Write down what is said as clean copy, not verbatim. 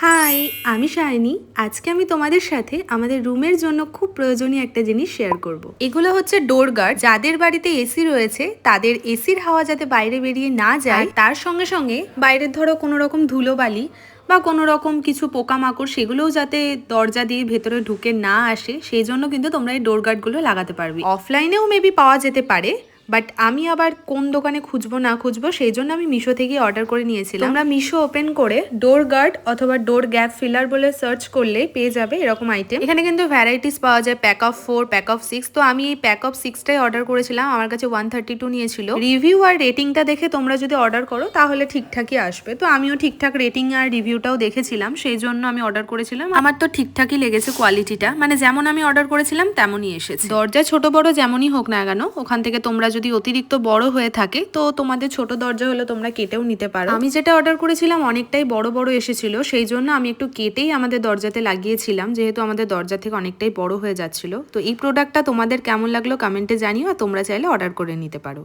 High, আমি শায়নি। আজকে আমি তোমাদের সাথে আমাদের রুমের জন্য খুব প্রয়োজনীয় একটা জিনিস শেয়ার করব। এগুলো হচ্ছে ডোর গার্ড। যাদের বাড়িতে এসি রয়েছে তাদের এসির হাওয়া যাতে বাইরে বেরিয়ে না যায়, তার সঙ্গে সঙ্গে বাইরের ধরো কোনো রকম ধুলোবালি বা কোনো রকম কিছু পোকামাকড় সেগুলোও যাতে দরজা দিয়ে ভেতরে ঢুকে না আসে, সেই জন্য কিন্তু তোমরা এই ডোর গার্ডগুলো লাগাতে পারবে। অফলাইনেও মেবি পাওয়া যেতে পারে, বাট আমি আবার কোন দোকানে খুঁজবো না খুঁজবো সেই জন্য আমি মিশো থেকে অর্ডার করে নিয়েছিলাম। তোমরা মিশো ওপেন করে ডোর গার্ড অথবা ডোর গ্যাপ ফিলার বলে সার্চ করলেই পেয়ে যাবে এরকম আইটেম। এখানে কিন্তু ভ্যারাইটিস পাওয়া যায়, প্যাক অফ 4, প্যাক অফ 6। তো আমি এই প্যাক অফ 6টাই অর্ডার করেছিলাম, আমার কাছে 132 নিয়েছিল। রিভিউ আর রেটিংটা দেখে তোমরা যদি অর্ডার করো তাহলে ঠিকঠাকই আসবে। তো আমিও ঠিকঠাক রেটিং আর রিভিউটাও দেখেছিলাম, সেই জন্য আমি অর্ডার করেছিলাম। আমার তো ঠিকঠাকই লেগেছে কোয়ালিটিটা, মানে যেমন আমি অর্ডার করেছিলাম তেমনই এসেছে। দরজা ছোট বড় যেমনই হোক না কেন, ওখান থেকে তোমরা যদি অতিরিক্ত বড় হয়ে থাকে তো তোমাদের ছোট দরজা হলে তোমরা কেটেও নিতে পারো। আমি যেটা অর্ডার করেছিলাম অনেকটাই বড় বড় এসেছিল, সেই জন্য আমি একটু কেটেই আমাদের দরজাতে লাগিয়েছিলাম, যেহেতু আমাদের দরজা থেকে অনেকটাই বড় হয়ে যাচ্ছিল। তো এই প্রোডাক্টটা তোমাদের কেমন লাগলো কমেন্টে জানিও, আর তোমরা চাইলে অর্ডার করে নিতে পারো।